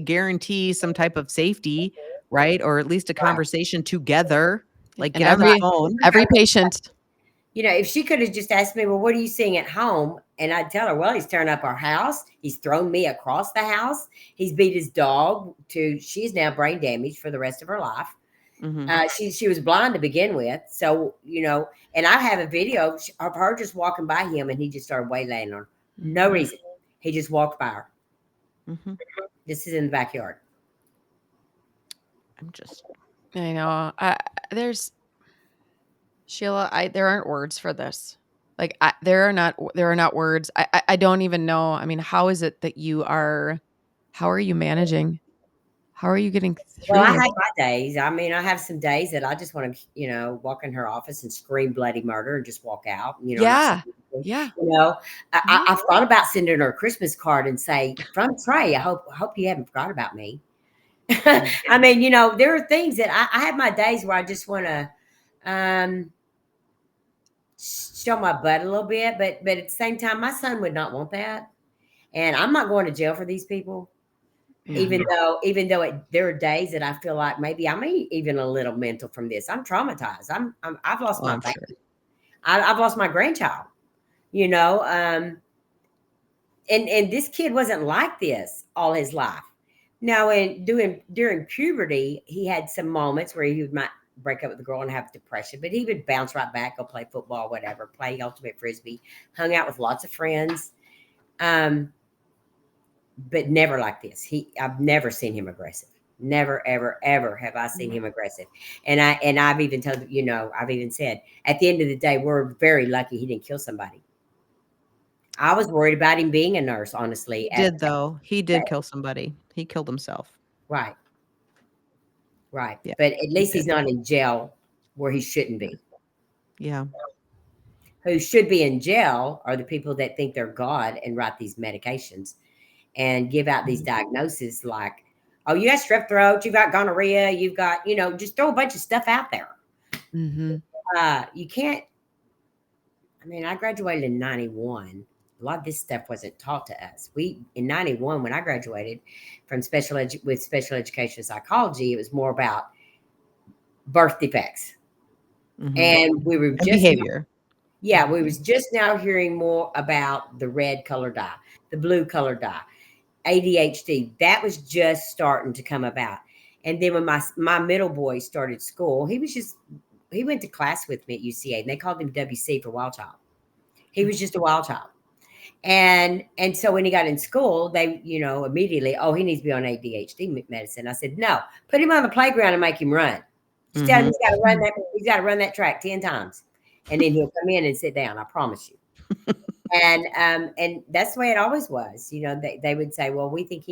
guarantee some type of safety, right, or at least a conversation together, like And get on the phone. Every patient. If she could have just asked me, well, what are you seeing at home? And I'd tell her, well, he's tearing up our house. He's thrown me across the house. He's beat his dog she's now brain damaged for the rest of her life. Mm-hmm. She was blind to begin with. So, and I have a video of her just walking by him, and he just started waylaying on her. No reason. He just walked by her. Mm-hmm. This is in the backyard. I know. There's Sheila. There aren't words for this. Like there are not words. I don't even know. I mean, how is it that how are you managing? How are you getting through? Well, I have my days. I mean, I have some days that I just want to, walk in her office and scream bloody murder and just walk out. Yeah. I've thought about sending her a Christmas card and say, from Trey, I hope you haven't forgot about me. I mean, there are things that I have my days where I just want to um, show my butt a little bit, but at the same time, my son would not want that, and I'm not going to jail for these people. Even Mhm. though there are days that I feel like maybe I'm even a little mental from this. I'm traumatized. I've lost Oh, my I'm sure. baby. I've lost my grandchild. You know, and this kid wasn't like this all his life. Now, during puberty, he had some moments where might break up with the girl and have depression, but he would bounce right back, go play football, whatever, play ultimate frisbee, hung out with lots of friends, um, but never like this. I've never seen him aggressive. Never, ever, ever have I seen him aggressive. I've even told I've even said at the end of the day, we're very lucky he didn't kill somebody. I was worried about him being a nurse, honestly. He did, though. He did kill somebody. He killed himself. Right. Right. Yeah, But at he least he's did. not in jail where he shouldn't be. Yeah. Who should be in jail are the people that think they're God and write these medications and give out these diagnoses like, oh, you got strep throat, you've got gonorrhea, you've got, just throw a bunch of stuff out there. Mm-hmm. You can't, I mean, I graduated in 91. A lot of this stuff wasn't taught to us. In 91, when I graduated from with special education psychology, it was more about birth defects. Mhm. And we were And just behavior. Yeah, we was just now hearing more about the red color dye, the blue color dye, ADHD. That was just starting to come about. And then when my middle boy started school, he went to class with me at UCA, and they called him WC for wild child. He was just a wild child. And so when he got in school, they, immediately, oh, he needs to be on ADHD medicine. I said, no, put him on the playground and make him run. Just tell him Mhm. he's got to run that track 10 times. And then he'll come in and sit down. I promise you. And that's the way it always was. They would say, well, we think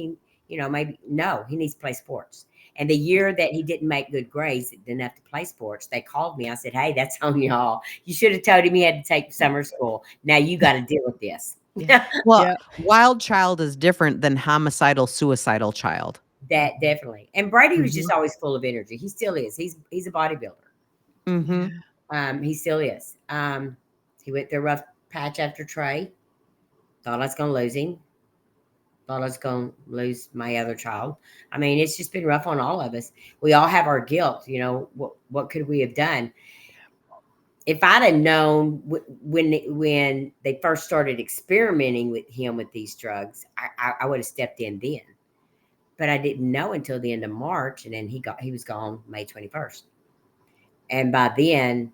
maybe no, he needs to play sports. And the year that he didn't make good grades, didn't have to play sports, they called me. I said, hey, that's on y'all. You should have told him he had to take summer school. Now you got to deal with this. Yeah. Well, Yeah. wild child is different than homicidal, suicidal child. That definitely. And Brady was just Mhm. always full of energy. He still is. He's a bodybuilder. Mhm. He still is. He went through a rough patch after Trey. Thought I was going to lose him. Thought I was going to lose my other child. I mean, it's just been rough on all of us. We all have our guilt. What could we have done? If I'd have known when they first started experimenting with him with these drugs, I would have stepped in then. But I didn't know until the end of March, and then he was gone May 21st. And by then,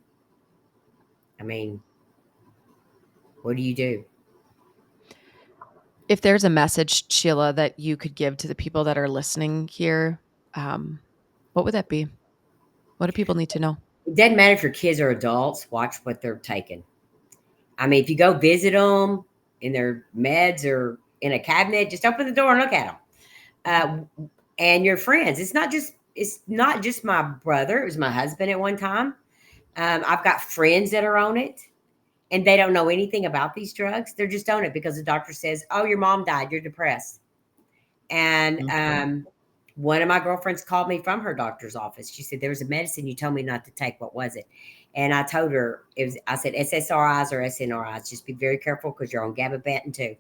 I mean, what do you do? If there's a message, Sheila, that you could give to the people that are listening here, what would that be? What do people need to know? It doesn't matter if your kids are adults. Watch what they're taking. I mean, if you go visit them in their meds or in a cabinet, just open the door and look at them. And your friends. It's not just my brother. It was my husband at one time. I've got friends that are on it, and they don't know anything about these drugs. They're just on it because the doctor says, "Oh, your mom died. You're depressed." And Mhm. one of my girlfriends called me from her doctor's office. She said, there was a medicine you told me not to take. What was it? And I told her, I said, SSRIs or SNRIs. Just be very careful because you're on gabapentin too.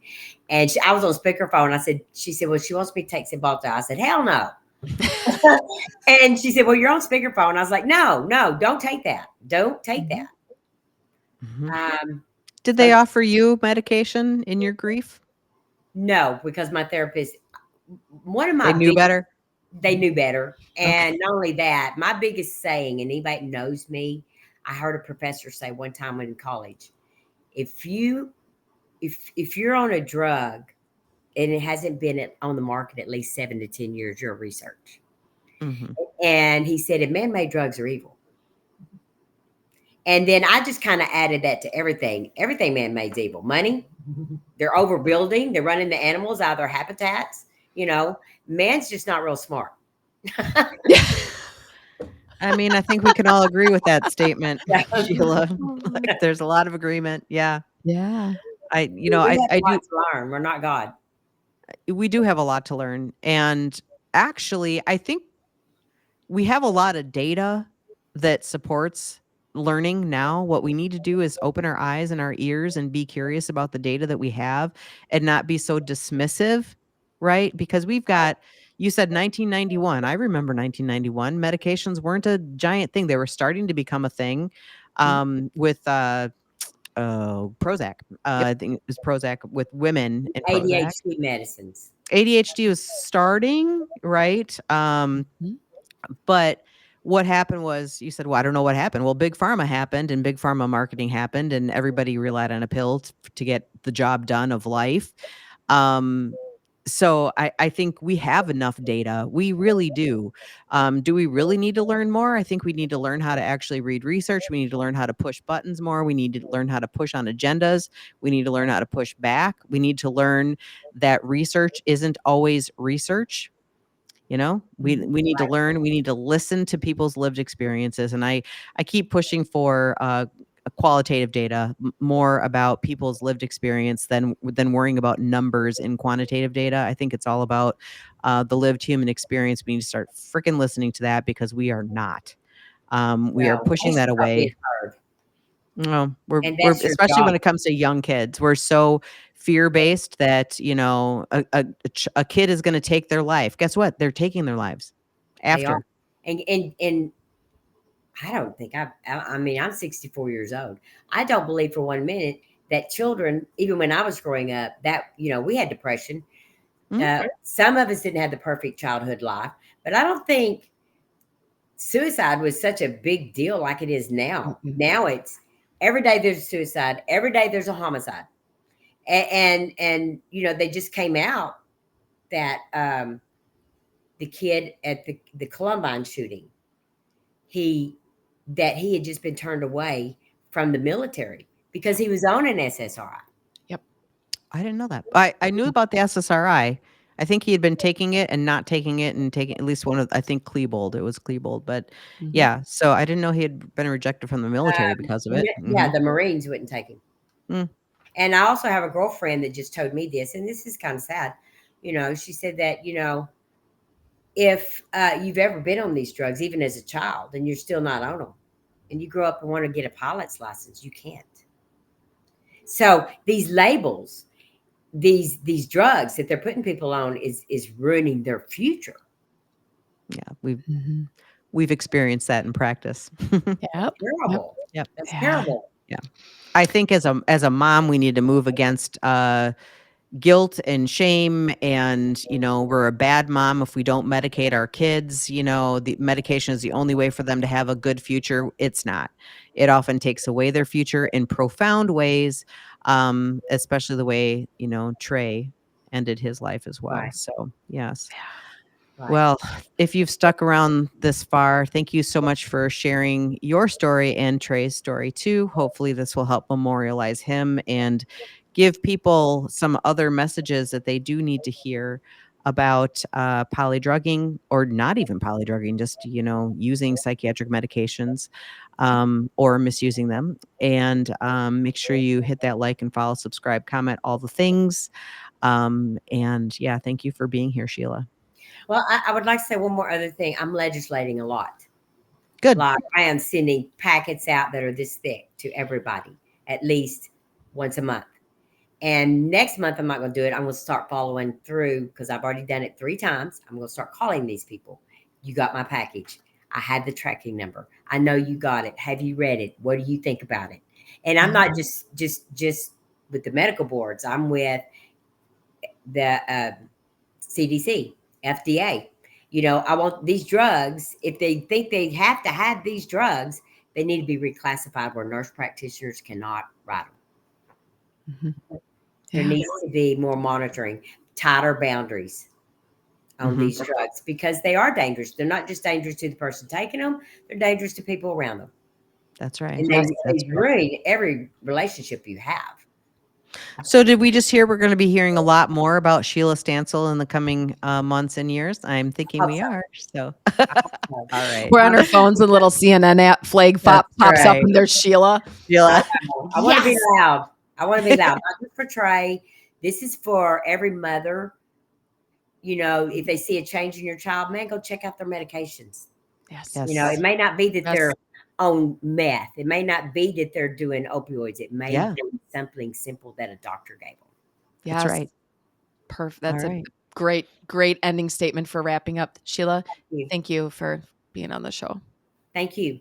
And I was on speakerphone. She said, well, she wants me to take Cymbalta. I said, hell no. And she said, well, you're on speakerphone. I was like, no, don't take that. Don't take Mhm. that. Mhm. Um, Did they so offer you medication in your grief? no, because my therapist, one of They my knew big better? they knew better. Okay. And not only that, my biggest saying, and anybody that knows me, I heard a professor say one time in college, if you're on a drug and it hasn't been on the market at least 7 to 10 years, you're research. Mhm. And he said, and man-made drugs are evil. And then I just kind of added that to everything. Everything man-made's evil. Money, they're overbuilding, they're running the animals out of their habitats. Man's just not real smart. I mean, I think we can all agree with that statement, Sheila. we Like, there's a lot of agreement. Yeah. Yeah. I have I a do lot to learn. We're not God. we do have a lot to learn, and actually, I think we have a lot of data that supports learning now. What we need to do is open our eyes and our ears and be curious about the data that we have and not be so dismissive, right? Because we've got, you said 1991. I remember 1991. Medications weren't a giant thing. They were starting to become a thing with Prozac. I think it was Prozac with women and Prozac. ADHD medicines. ADHD was starting, right? Mhm. But what happened was you said, "Well, I don't know what happened." Well, big pharma happened and big pharma marketing happened and everybody relied on a pill to get the job done of life. Um, so I think we have enough data. We really do. Do we really need to learn more? I think we need to learn how to actually read research. We need to learn how to push buttons more. We need to learn how to push on agendas. We need to learn how to push back. We need to learn that research isn't always research. You know, we need to learn, we need to listen to people's lived experiences. And I keep pushing for qualitative data, more about people's lived experience than worrying about numbers in quantitative data. I think it's all about the lived human experience. We need to start freaking listening to that because we are not. We are No, pushing that's that just not being away. heard. No, And we're that's your especially job. when it comes to young kids. We're so fear-based that, you know, a kid is gonna take their life. Guess what? They're taking their lives They are. after. And I don't think I mean, I'm 64 years old. I don't believe for 1 minute that children, even when I was growing up, that, we had depression. Mhm. Some of us didn't have the perfect childhood life, but I don't think suicide was such a big deal like it is now. Mm-mm. Now it's every day there's a suicide, every day there's a homicide. And they just came out that the kid at the Columbine shooting, he he had just been turned away from the military because he was on an SSRI. Yep. I didn't know that. I knew about the SSRI. I think he had been taking it and not taking it and taking at least one of, I think Klebold. It was Klebold, but Mhm. yeah. So I didn't know he had been rejected from the military because of it. Yeah, the Marines wouldn't take him. Mm. And I also have a girlfriend that just told me this, and this is kind of sad. She said that, if you've ever been on these drugs, even as a child, and you're still not on them, and you grow up and want to get a pilot's license, you can't. So these labels, these drugs that they're putting people on is ruining their future. Yeah, Mhm. we've experienced that in practice. Yep. Yep. Terrible. Yep. That's Yeah. terrible. Yeah. I think as a mom, we need to move against guilt and shame, and we're a bad mom if we don't medicate our kids. The medication is the only way for them to have a good future. It's not. It often takes away their future in profound ways, especially the way Trey ended his life as well. Right. So yes. Right. Well, if you've stuck around this far, thank you so much for sharing your story and Trey's story too. Hopefully this will help memorialize him and give people some other messages that they do need to hear about polydrugging, or not even polydrugging, just using psychiatric medications, or misusing them. And make sure you hit that like and follow, subscribe, comment, all the things. And yeah, thank you for being here, Sheila. Well, I would like to say one more other thing. I'm legislating a lot. Good. Like, I am sending packets out that are this thick to everybody at least once a month. And next month, I'm not going to do it. I'm going to start following through because I've already done it 3 times. I'm going to start calling these people. You got my package. I had the tracking number. I know you got it. Have you read it? What do you think about it? And I'm not just with the medical boards. I'm with the CDC, FDA. I want these drugs. If they think they have to have these drugs, they need to be reclassified where nurse practitioners cannot write them. Mhm. There Yeah. needs to be more monitoring, tighter boundaries on these drugs because they are dangerous. They're not just dangerous to the person taking them, they're dangerous to people around them. That's right. And Yes, they ruin every relationship you have. So did we just hear we're going to be hearing a lot more about Sheila Stansel in the coming months and years? I'm thinking we are. So, all right. We're on our phones and little CNN app flag That's pops up right. and there's Sheila. Sheila. I want to be Yes. loud. I want to be loud. Not just for Trey. This is for every mother. if they see a change in your child, man, go check out their medications. Yes. It may not be that Yes. they're on meth. It may not be that they're doing opioids. It may Yeah. be something simple that a doctor gave them. Yes. That's right. Perfect. That's All a right. great ending statement for wrapping up. Sheila, you. thank you for being on the show. Thank you.